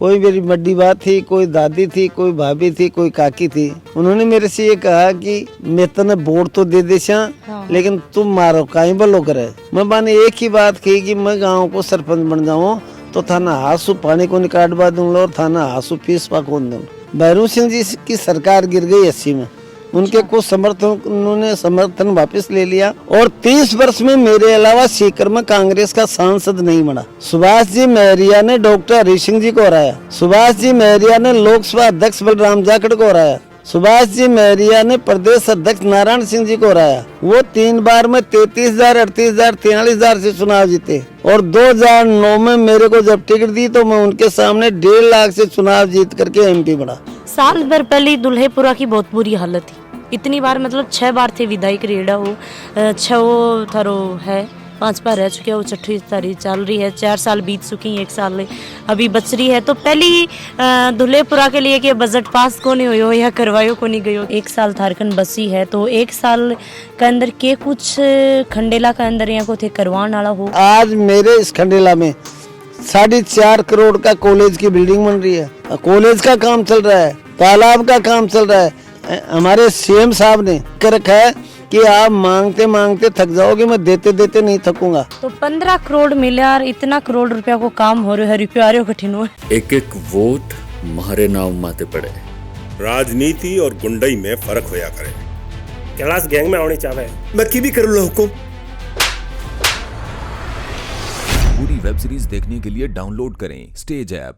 कोई मेरी बड़ी बात थी, कोई दादी थी, कोई भाभी थी, कोई काकी थी। उन्होंने मेरे से ये कहा कि मैं तने वोट तो दे देशा, लेकिन तुम मारो काई बलो करे। मैंने एक ही बात कही कि मैं गाँव को सरपंच बन जाऊँ तो थाना हासू पानी को निकाटवा दूंगा और थाना हासू फीस पा कौन दूंगा। भैरू सिंह जी की सरकार गिर गई 80 में, उनके कुछ समर्थन उन्होंने समर्थन वापस ले लिया और 30 वर्ष में मेरे अलावा सीकर में कांग्रेस का सांसद नहीं बना। सुभाष जी महरिया ने डॉक्टर हरि सिंह जी को हराया, सुभाष जी महरिया ने लोकसभा अध्यक्ष बलराम जाखड़ को हराया, सुभाष जी महरिया ने प्रदेश अध्यक्ष नारायण सिंह जी को हराया। वो 3 बार में 33,000, 38,000, 43,000 से चुनाव जीते और 2009 में मेरे को जब टिकट दी तो मैं उनके सामने 1.5 लाख से चुनाव जीत करके MP बना। साल भर पहले दुल्हेपुरा की बहुत बुरी हालत थी। इतनी बार मतलब 6 बार थे विधायक रेड़ा हो, 6 थारो है, 5 बार रह चुके हो, 6ठी तारीख चल रही है, 4 साल बीत चुकी, 1 साल अभी बच रही है। तो पहली दुल्हेपुरा के लिए कि बजट पास को नहीं हो या करवायो को नहीं गयो। 1 साल थारकन बसी है तो 1 साल के अंदर के कुछ खंडेला का अंदर यहाँ को थे करवान वाला हो। आज मेरे इस खंडेला में 4.5 करोड़ का कॉलेज की बिल्डिंग बन रही है, कॉलेज का काम चल रहा है, तालाब का काम चल रहा है। हमारे CM साहब ने कर रखा है कि आप मांगते मांगते थक जाओगे, मैं देते देते नहीं थकूंगा। तो 15 करोड़ मिला, इतना करोड़ रुपया को काम हो रहा है, रुपया आ रहे हो कठिन हो। एक एक वोट मारे नाम माते पड़े। राजनीति और गुंडई में फर्क होया करे। कैलाश गैंग में आने चाहे मैं की भी करूँ हुकुम। पूरी वेब सीरीज देखने के लिए डाउनलोड करें स्टेज ऐप।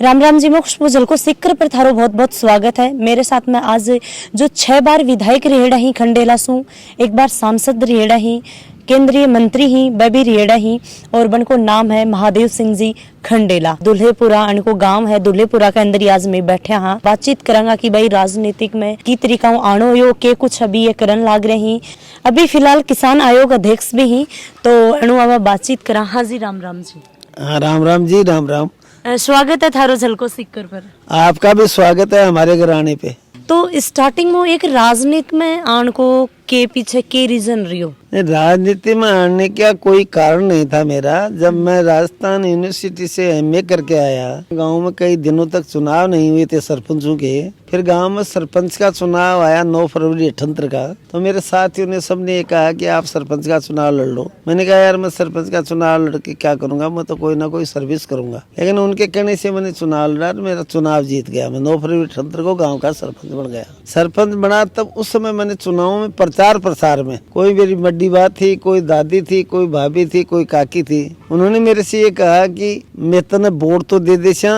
राम राम जी, मैं खुशबू जलको सिक्कर पर थारो बहुत बहुत स्वागत है। मेरे साथ में आज जो 6 बार विधायक रहेड़ा ही खंडेला सू, 1 बार सांसद रहेड़ा ही, केंद्रीय मंत्री ही, बबी रहेड़ा ही और बन को नाम है महादेव सिंह जी खंडेला। दुल्हेपुरा अनको गांव है, दुल्हेपुरा के अंदर आज मैं बैठे हाँ बातचीत करांगा कि भाई राजनीतिक में की तरीका आनो यो के कुछ अभी ये करन लाग रही। अभी फिलहाल किसान आयोग अध्यक्ष भी ही, तो अनु अब बातचीत करा। हाँ जी, राम राम जी। हाँ राम राम जी, राम राम। स्वागत है थारो झलको सिक्कर पर। आपका भी स्वागत है हमारे घर आने पे। तो स्टार्टिंग में एक राजनीति में आने को के पीछे के रीजन रही? राजनीति में आने का कोई कारण नहीं था मेरा। जब मैं राजस्थान यूनिवर्सिटी से MA करके आया, गांव में कई दिनों तक चुनाव नहीं हुए थे सरपंचों के। फिर गांव में सरपंच का चुनाव आया 9 फरवरी 78 का। तो मेरे साथियों ने सबने ये कहा कि आप सरपंच का चुनाव लड़ लो। मैंने कहा यार मैं सरपंच का चुनाव लड़ के क्या करूंगा, मैं तो कोई ना कोई सर्विस करूंगा। लेकिन उनके कहने से मैंने चुनाव लड़ा, मेरा चुनाव जीत गया। मैं 9 फरवरी 78 को गाँव का सरपंच बन गया। सरपंच बना तब उस समय मैंने चुनाव में प्रचार प्रसार में, कोई मेरी बड़ी बात थी, कोई दादी थी, कोई भाभी थी, कोई काकी थी। उन्होंने मेरे से ये कहा कि मैं तने वोट तो दे देशा,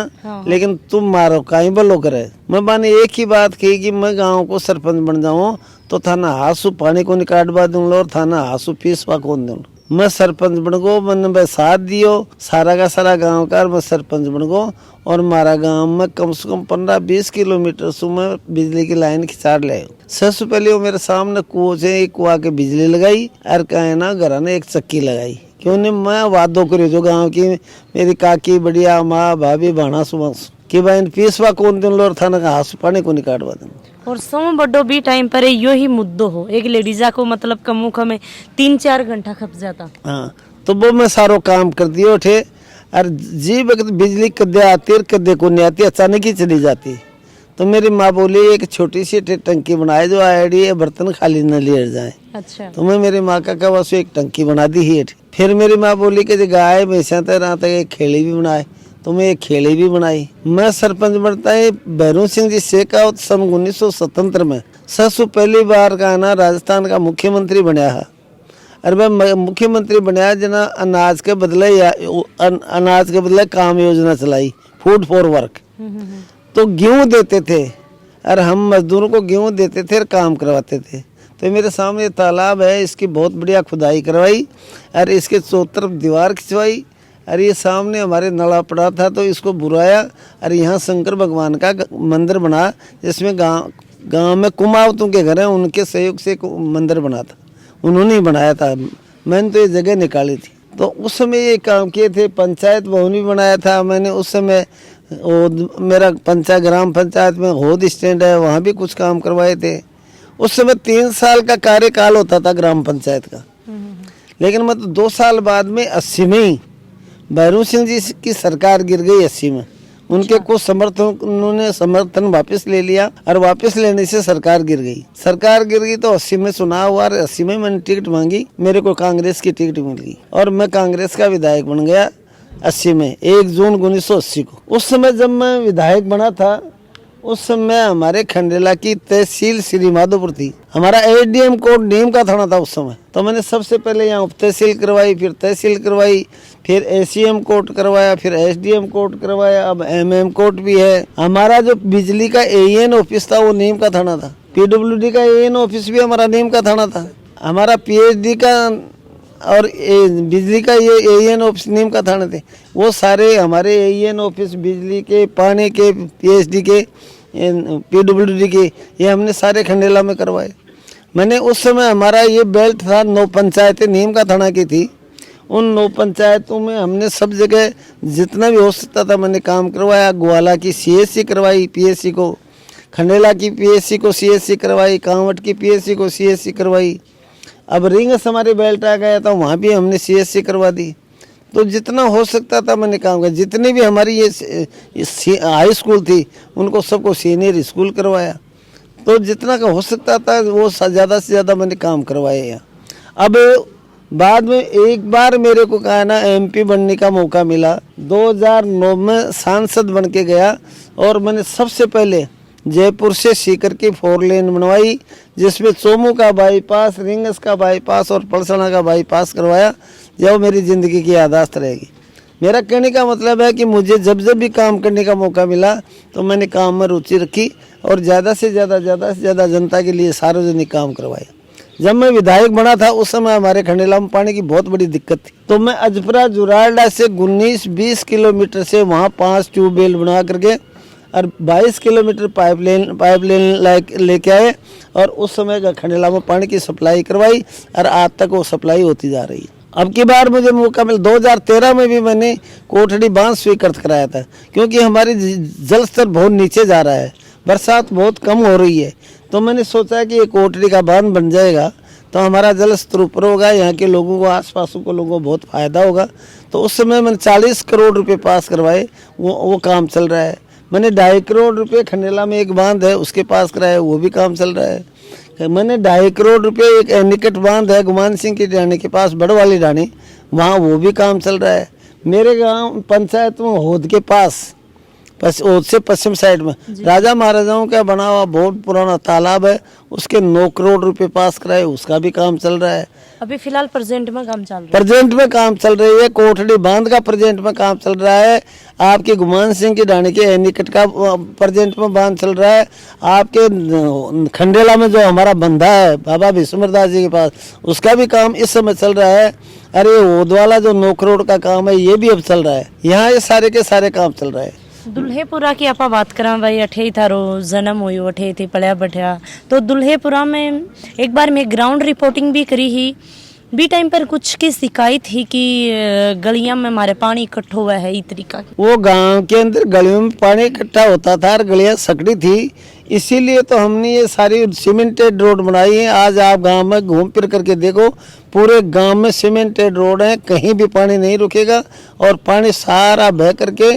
लेकिन तुम मारो काई बलो करे। मैंने एक ही बात कही कि मैं गाँव को सरपंच बन जाऊँ तो थाना हासू पानी को निकाटवा दूंगा और थाना हासू फीस पा कौन दूंगा। मैं सरपंच बन गो, मैंने साथ दियो सारा का सारा गाँव का, मैं सरपंच बन गो और हमारा गांव में कम से कम 15-20 किलोमीटर से मैं बिजली की लाइन खिंचा ले। सबसे पहले वो मेरे सामने कुओं से एक कुआ के बिजली लगाई और कहे ना घर ने एक चक्की लगाई। क्यों नहीं, मैं वादो करी जो गाँव की मेरी काकी बढ़िया माँ भाभी भाना सुबह कि भाई फीसवा कौन दिन लो और थाना का हाथ पानी को निकाटवा दें। और सो बड़ो भी टाइम पर यो ही मुद्दो हो, एक लेडीजा को मतलब कम में 3-4 घंटा खप जाता। हाँ, तो वो मैं सारो काम कर दियो थे। और जी वक्त बिजली कदे आती और कदे को नहीं आती, अचानक ही चली जाती। तो मेरी माँ बोली एक छोटी सी टंकी बनाए जो आईडी बर्तन खाली न ले जाए। अच्छा। तो मैं मेरी माँ का कहा एक टंकी बना दी ही। फिर मेरी माँ बोली कि गाय भैंसा तक एक खेड़ी भी बनाए, तो मैं एक खेड़ी भी बनाई। मैं सरपंच बनता है भैरू सिंह जी शेखावत सन 1977 में सबसे पहली बार का ना राजस्थान का मुख्यमंत्री बनया है। और मैं मुख्यमंत्री बनाया जना अनाज के बदले काम योजना चलाई, फूड फॉर वर्क। तो गेहूं देते थे और हम मजदूरों को गेहूं देते थे और काम करवाते थे। तो मेरे सामने तालाब है, इसकी बहुत बढ़िया खुदाई करवाई और इसके चारों तरफ दीवार खिंचवाई। और ये सामने हमारे नला पड़ा था तो इसको बुराया और यहाँ शंकर भगवान का मंदिर बना, जिसमें गाँव में कुमावतों के घर हैं, उनके सहयोग से मंदिर बना था। उन्होंने ही बनाया था, मैंने तो ये जगह निकाली थी। तो उस समय ये काम किए थे। पंचायत भवन भी बनाया था मैंने उस समय। मेरा ग्राम पंचायत में होद स्टैंड है, वहाँ भी कुछ काम करवाए थे। उस समय 3 साल का कार्यकाल होता था ग्राम पंचायत का। लेकिन मतलब 2 साल बाद में 80 में ही भैरू सिंह जी की सरकार गिर गई 80 में। उनके कुछ समर्थकों ने समर्थन वापस ले लिया और वापस लेने से सरकार गिर गई। सरकार गिर गई तो 80 में चुनाव हुआ, 80 में मैंने टिकट मांगी, मेरे को कांग्रेस की टिकट मिल गई और मैं कांग्रेस का विधायक बन गया 80 में, 1 जून 1980 को। उस समय जब मैं विधायक बना था उस समय हमारे खंडेला की तहसील श्री माधोपुर थी। हमारा एडीएम कोर्ट नीम का थाना था उस समय। तो मैंने सबसे पहले यहाँ उप तहसील करवाई, फिर तहसील करवाई, फिर एसीएम कोर्ट करवाया, फिर एसडीएम कोर्ट करवाया, अब एमएम कोर्ट भी है। हमारा जो बिजली का एएन ऑफिस था वो नीम का थाना था। पीडब्ल्यूडी का एएन ऑफिस भी हमारा नीम का थाना था। हमारा पीएचडी का और बिजली का ये एएन ऑफिस नीम का थाना थे। वो सारे हमारे एएन ऑफिस बिजली के, पानी के, पीएचडी के, पीडब्ल्यूडी के, ये हमने सारे खंडेला में करवाए। मैंने उस समय हमारा ये बेल्ट था, 9 पंचायतें नीम का थाना की थी। उन 9 पंचायतों में हमने सब जगह जितना भी हो सकता था मैंने काम करवाया। ग्वाला की सीएससी करवाई पीएससी को, खंडेला की पीएससी को सीएससी करवाई, कांवट की पीएससी को सीएससी करवाई। अब रिंगस हमारे बेल्ट आ गया था, वहाँ भी हमने सीएससी करवा दी। तो जितना हो सकता था मैंने काम किया। जितनी भी हमारी ये हाई स्कूल थी उनको सबको सीनियर स्कूल करवाया। तो जितना का हो सकता था वो ज़्यादा से ज़्यादा मैंने काम करवाया यहाँ। अब बाद में एक बार मेरे को कहा ना एमपी बनने का मौका मिला। 2009 में सांसद बन के गया और मैंने सबसे पहले जयपुर से सीकर की 4 लेन बनवाई, जिसमें चोमू का बाईपास, रिंगस का बाईपास और पलसना का बाईपास करवाया। जो मेरी ज़िंदगी की याददाश्त रहेगी। मेरा कहने का मतलब है कि मुझे जब जब भी काम करने का मौका मिला तो मैंने काम में रुचि रखी और ज़्यादा से ज़्यादा जनता के लिए सार्वजनिक काम करवाया। जब मैं विधायक बना था उस समय हमारे खंडेला में पानी की बहुत बड़ी दिक्कत थी। तो मैं अजपरा जुरालडा से 19-20 किलोमीटर से वहाँ 5 ट्यूबवेल बना करके और 22 किलोमीटर पाइपलाइन लेके आए और उस समय का खंडेला में पानी की सप्लाई करवाई और आज तक वो सप्लाई होती जा रही है। अब की बार मुझे मौका मिला, 2013 में भी मैंने कोठड़ी बांध स्वीकृत कराया था, क्योंकि हमारी जल स्तर बहुत नीचे जा रहा है, बरसात बहुत कम हो रही है। तो मैंने सोचा कि ये कोठड़ी का बांध बन जाएगा तो हमारा जल स्तर ऊपर होगा, यहाँ के लोगों को, आसपास के लोगों को बहुत फ़ायदा होगा। तो उस समय मैंने 40 करोड़ रुपए पास करवाए, वो काम चल रहा है। मैंने 2.5 करोड़ रुपए खंडेला में एक बांध है उसके पास कराया, वो भी काम चल रहा है। मैंने 2.5 करोड़ रुपए एक एनिकट बांध है गुमान सिंह की डाणी के पास, बड़ वाली डाणी, वहाँ वो भी काम चल रहा है। मेरे गांव पंचायत में होद के पास, होद से पश्चिम साइड में राजा महाराजाओं का बना हुआ बहुत पुराना तालाब है, उसके 9 करोड़ रुपए पास कराए, उसका भी काम चल रहा है। अभी फिलहाल प्रेजेंट में काम चल रहा है। प्रेजेंट में काम चल रही है, कोठड़ी बांध का प्रेजेंट में काम चल रहा है। आपके गुमान सिंह की डाणी के एनिकट का प्रेजेंट में बांध चल रहा है। आपके खंडेला में जो हमारा बंधा है बाबा विश्वमरदास जी के पास, उसका भी काम इस समय चल रहा है। अरे ओद वाला जो 9 करोड़ का काम है ये भी अब चल रहा है। यहाँ ये सारे के सारे काम चल रहा है। दुल्हेपुरा की आप बात करा भाई, अठे थारो जन्म हुई, अठे थी पढ़िया बैठा। तो दुल्हेपुरा में एक बार मैं ग्राउंड रिपोर्टिंग भी करी ही, बी टाइम पर कुछ की शिकायत ही कि गलियां में हमारे पानी इकट्ठा हुआ है इस तरीका की। वो गांव के अंदर गलियों में पानी इकट्ठा होता था और गलियां सकड़ी थी, इसीलिए तो हमने ये सारी सीमेंटेड रोड बनाई है। आज आप गांव में घूम फिर करके देखो, पूरे गांव में सीमेंटेड रोड है, कहीं भी पानी नहीं रुकेगा और पानी सारा बह करके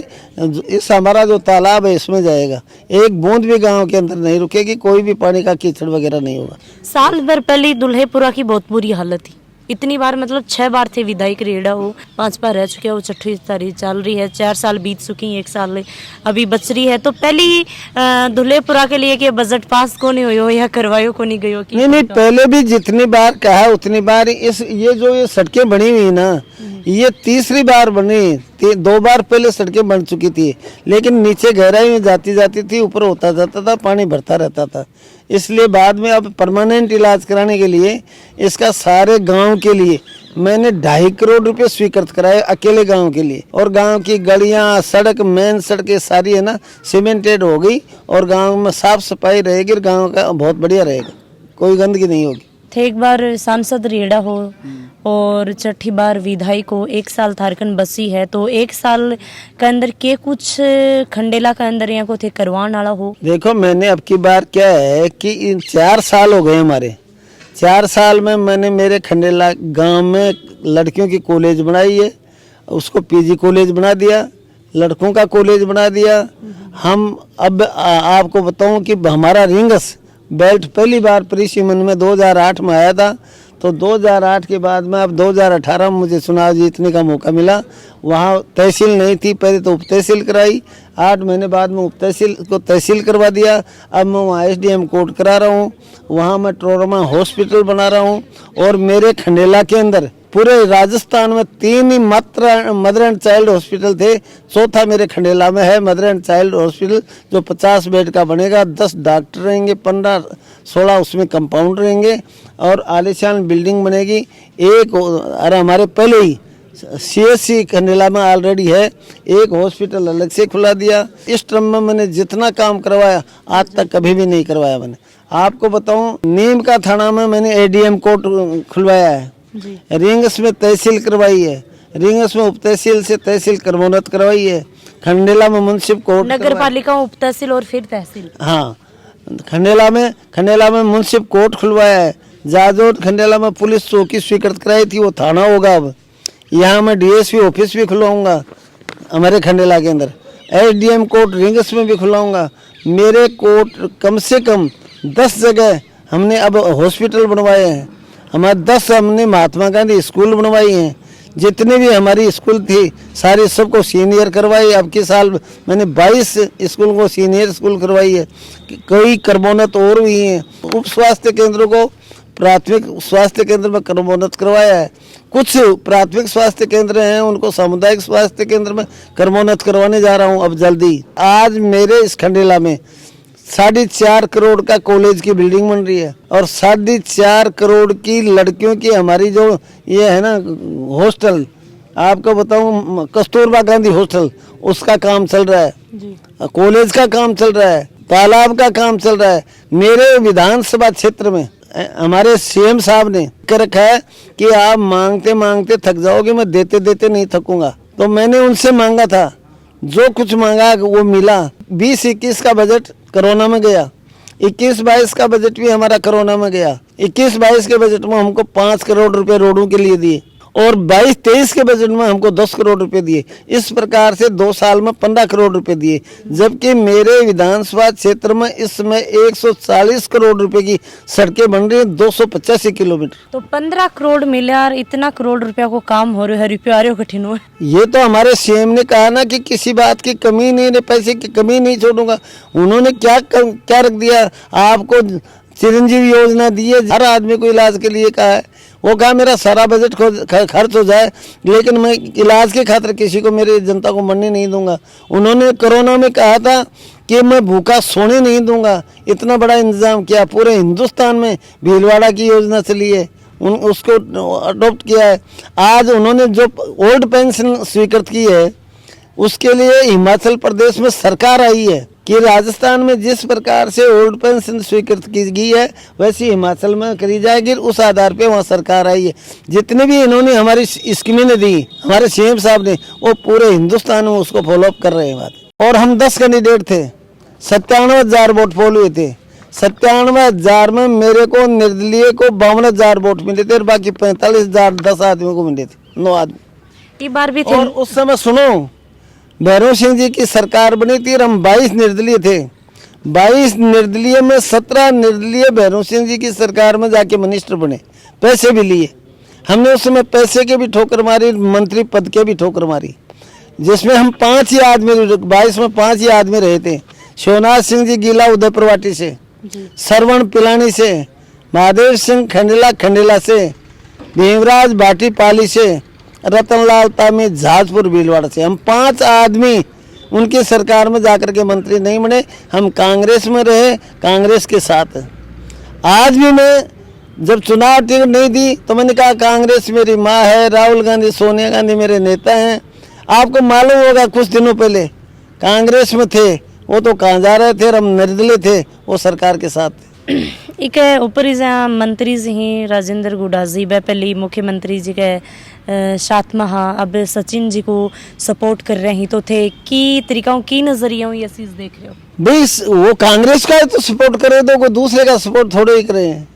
इस हमारा जो तालाब है इसमें जाएगा। एक बूंद भी गांव के अंदर नहीं रुकेगी, कोई भी पानी का कीचड़ वगैरह नहीं होगा। साल भर पहले दुल्हेपुरा की बहुत बुरी हालत थी। इतनी बार मतलब 6 बार थे विधायक रेड़ा हो, 5 बार रह चुके हो, 6ठी तारीख चल रही है, 4 साल बीत चुकी, 1 साल अभी बच रही है। तो पहली दुल्हेपुरा के लिए कि बजट पास को नहीं हो या करवायो को नहीं गयो कि नहीं, पहले भी जितनी बार कहा उतनी बार ये जो ये सड़कें बनी हुई ना, ये तीसरी बार बनी। 2 बार पहले सड़कें बन चुकी थी, लेकिन नीचे गहराई में जाती थी, ऊपर होता जाता था, पानी भरता रहता था। इसलिए बाद में अब परमानेंट इलाज कराने के लिए इसका सारे गांव के लिए मैंने 2.5 करोड़ रुपए स्वीकृत कराए अकेले गांव के लिए। और गांव की गलियां, सड़क, मेन सड़कें सारी है ना सीमेंटेड हो गई और गांव में साफ सफाई रहेगी और गांव का बहुत बढ़िया रहेगा, कोई गंदगी नहीं होगी। थे एक बार सांसद रेड़ा हो और 6ठी बार विधायक हो, 1 साल थारकन बसी है। तो 1 साल के अंदर के कुछ खंडेला के अंदर यहाँ को थे करवान वाला हो? देखो मैंने अब की बार क्या है कि 4 साल हो गए हमारे, 4 साल में मैंने मेरे खंडेला गांव में लड़कियों की कॉलेज बनाई है उसको पीजी कॉलेज बना दिया, लड़कों का कॉलेज बना दिया। हम अब आपको बताऊं कि हमारा रिंग्स बेल्ट पहली बार परिसीमन में 2008 में आया था। तो 2008 के बाद में अब 2018 में मुझे चुनाव जीतने का मौका मिला। वहाँ तहसील नहीं थी, पहले तो उप तहसील कराई, 8 महीने बाद में उप तहसील को तहसील करवा दिया। अब मैं वहाँ SDM कोर्ट करा रहा हूँ, वहाँ मैं ट्रोमा हॉस्पिटल बना रहा हूँ। और मेरे खंडेला के अंदर पूरे राजस्थान में 3 ही मात्र मदर एंड चाइल्ड हॉस्पिटल थे, चौथा मेरे खंडेला में है मदर एंड चाइल्ड हॉस्पिटल, जो 50 बेड का बनेगा। 10 डॉक्टर रहेंगे, 15-16 उसमें कंपाउंड रहेंगे और आलीशान बिल्डिंग बनेगी। एक और हमारे पहले ही CSC खंडेला में ऑलरेडी है, एक हॉस्पिटल अलग से खुला दिया। इस टर्म में मैंने जितना काम करवाया आज तक कभी भी नहीं करवाया मैंने। आपको बताऊं, नीम का थाना में मैंने ADM कोर्ट खुलवाया है, रिंग्स में तहसील करवाई है, रिंग्स में उप तहसील से तहसील क्रमोन्नत करवाई है, खंडेला में मुंसिफ कोर्ट, नगर पालिका उप तहसील और फिर तहसील। हाँ, खंडेला में मुंसिफ कोर्ट खुलवाया है। जाजोट खंडेला में पुलिस चौकी स्वीकृत कराई थी, वो थाना होगा। अब यहाँ मैं DSP ऑफिस भी खुलवाऊंगा हमारे खंडेला के अंदर। SDM कोर्ट रिंग्स में भी खुलवाऊंगा। मेरे कोर्ट कम से कम 10 जगह हमने अब हॉस्पिटल बनवाए हैं। हमारे 10 हमने महात्मा गांधी स्कूल बनवाई हैं। जितनी भी हमारी स्कूल थी सारी सबको सीनियर करवाई। अब के साल मैंने 22 स्कूल को सीनियर स्कूल करवाई है। कई क्रमोन्नत और हुई हैं। उप स्वास्थ्य केंद्रों को प्राथमिक स्वास्थ्य केंद्र में क्रमोन्नत करवाया है। कुछ प्राथमिक स्वास्थ्य केंद्र हैं उनको सामुदायिक स्वास्थ्य केंद्र में क्रमोन्नत करवाने जा रहा हूं अब जल्दी। आज मेरे इस खंडेला में 4.5 करोड़ का कॉलेज की बिल्डिंग बन रही है और 4.5 करोड़ की लड़कियों की हमारी जो ये है ना हॉस्टल, आपको बताऊं कस्तूरबा गांधी हॉस्टल, उसका काम चल रहा है, कॉलेज का काम चल रहा है, तालाब का काम चल रहा है। मेरे विधानसभा क्षेत्र में हमारे CM साहब ने कर रखा है कि आप मांगते मांगते थक जाओगे, मैं देते देते नहीं थकूंगा। तो मैंने उनसे मांगा था, जो कुछ मांगा वो मिला। 20-21 का बजट कोरोना में गया, 21-22 का बजट भी हमारा कोरोना में गया। 21-22 के बजट में हमको 5 करोड़ रुपए रोडों के लिए दिए और 22-23 के बजट में हमको 10 करोड़ रुपए दिए। इस प्रकार से 2 साल में 15 करोड़ रुपए दिए। जबकि मेरे विधानसभा क्षेत्र में इस समय 140 करोड़ रुपए की सड़कें बन रही हैं, 285 किलोमीटर। तो 15 करोड़ मिला और इतना करोड़ रुपया को काम हो रहा है, रुपया आ रहे हो कठिन हुआ। ये तो हमारे CM ने कहा ना कि किसी बात की कमी नहीं है, पैसे की कमी नहीं छोड़ूंगा। उन्होंने क्या रख दिया, आपको चिरंजीवी योजना दी है, हर आदमी को इलाज के लिए कहा है। वो कहा मेरा सारा बजट खर्च हो जाए लेकिन मैं इलाज के खातिर किसी को, मेरी जनता को मरने नहीं दूंगा। उन्होंने कोरोना में कहा था कि मैं भूखा सोने नहीं दूंगा। इतना बड़ा इंतजाम किया, पूरे हिंदुस्तान में भीलवाड़ा की योजना चली है, उसको अडॉप्ट किया है। आज उन्होंने जो ओल्ड पेंशन स्वीकृत की है उसके लिए हिमाचल प्रदेश में सरकार आई है कि राजस्थान में जिस प्रकार से ओल्ड पेंशन स्वीकृत की गई है वैसी हिमाचल में करी जाएगी। उस आधार पे वहाँ सरकार आई है। जितने भी इन्होंने हमारी स्कीमें दी हमारे CM साहब ने, वो पूरे हिंदुस्तान में उसको फॉलोअप कर रहे हैं बात। और हम 10 कैंडिडेट थे, 97,000 वोट पोल हुए थे। 97,000 में मेरे को निर्दलीय को 52,000 वोट मिले थे और बाकी 45,000 10 आदमियों को मिले थे, 9 आदमी। ये बार भी थे। और उस समय सुनो, भैरव सिंह जी की सरकार बनी थी और हम 22 निर्दलीय थे। 22 निर्दलीय में 17 निर्दलीय भैरव सिंह जी की सरकार में जाके मिनिस्टर बने, पैसे भी लिए। हमने उस समय पैसे के भी ठोकर मारी, मंत्री पद के भी ठोकर मारी, जिसमें हम 5 ही आदमी, 22 में 5 ही आदमी रहे थे। शिवनाथ सिंह जी गीला उदयपुरवाटी से, सरवण पिलानी से, महादेव सिंह खंडेला से, भीमराज भाटी पाली से, रतनलाल तामी जहाजपुर भीलवाड़ा से। हम 5 आदमी उनकी सरकार में जाकर के मंत्री नहीं बने। हम कांग्रेस में रहे, कांग्रेस के साथ। आज भी मैं जब चुनाव टिकट नहीं दी तो मैंने कहा कांग्रेस मेरी माँ है, राहुल गांधी सोनिया गांधी मेरे नेता हैं। आपको मालूम होगा कुछ दिनों पहले कांग्रेस में थे, वो तो कहाँ जा रहे थे, हम निर्दलीय थे, वो सरकार के साथ थे। एक ऊपर मंत्री जी हैं राजेंद्र गुडा जी, वह पहले मुख्यमंत्री जी के साथ में हाँ, अब सचिन जी को सपोर्ट कर रहे हैं तो थे की तरीकाओं की नजरिया ये चीज देख रहे हो भाई? वो कांग्रेस का तो सपोर्ट करे तो कोई दूसरे का सपोर्ट थोड़े ही करे हैं।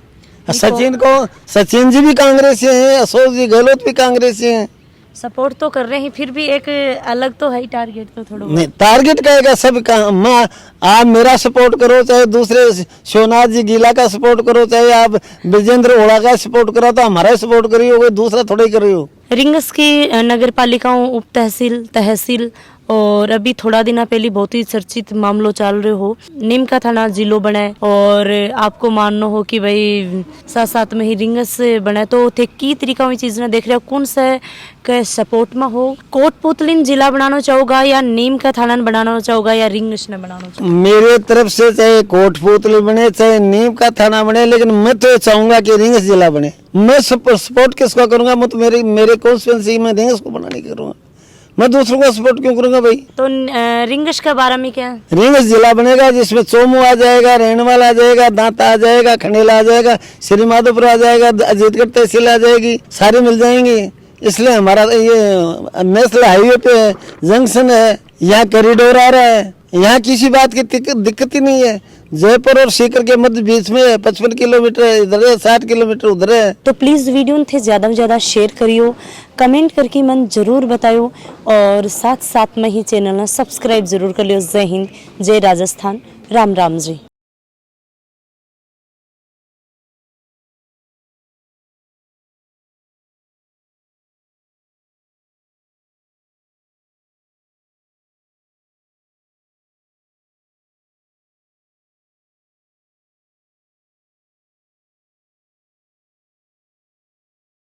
सचिन जी भी कांग्रेस से हैं, अशोक जी गहलोत भी कांग्रेस से हैं। सपोर्ट तो कर रहे हैं, फिर भी एक अलग तो है टारगेट तो थोड़ा नहीं टारगेट कहेगा सब काम मैं आप मेरा सपोर्ट करो चाहे दूसरे शिवनाथ जी गीला का सपोर्ट करो चाहे आप विजेंद्र ओड़ा का सपोर्ट करो तो हमारा सपोर्ट करियो कोई दूसरा थोड़ा ही करियो। रिंगस की नगर पालिकाओं उप तहसील तहसील और अभी थोड़ा दिन पहले बहुत ही चर्चित मामलों चल रहे हो, नीम का थाना जिलो बने और आपको मानना हो कि भाई साथ साथ में ही रिंगस बने तो थे की तरीका में चीज ने देख रहे हो कौन से के सपोर्ट में हो, कोटपुतलिन जिला बनाना चाहोगा या नीम का थाना बनाना चाहोगा या रिंगस ने बनाना चाहोगा? मेरे तरफ से चाहे कोटपुतली बने चाहे नीम का थाना बने लेकिन मैं तो चाहूंगा कि रिंगस जिला बने। मैं सपोर्ट किसको करूंगा, मैं तो मेरे कॉन्स्टिट्यूंसी में रिंगस को बनाने करूंगा, मैं दूसरों को सपोर्ट क्यों करूंगा भाई। तो रिंगस के बारे में क्या? रिंगस जिला बनेगा जिसमें चोमू आ जाएगा, रेणवाल आ जाएगा, दांता आ जाएगा, खंडेला आ जाएगा, श्री माधोपुर आ जाएगा, अजीतगढ़ तहसील आ जाएगी, सारी मिल जाएंगी। इसलिए हमारा ये नेशनल हाईवे पे जंक्शन है, यहाँ कॉरिडोर आ रहा है, यहाँ किसी बात की दिक्कत ही नहीं है। जयपुर और सीकर के मध्य बीच में 55 किलोमीटर इधर है, 60 किलोमीटर उधर है। तो प्लीज वीडियो थे ज्यादा से ज्यादा शेयर करियो, कमेंट करके मन जरूर बतायो और साथ साथ में ही चैनल सब्सक्राइब जरूर कर लियो। जय हिंद, जय राजस्थान, राम राम जी।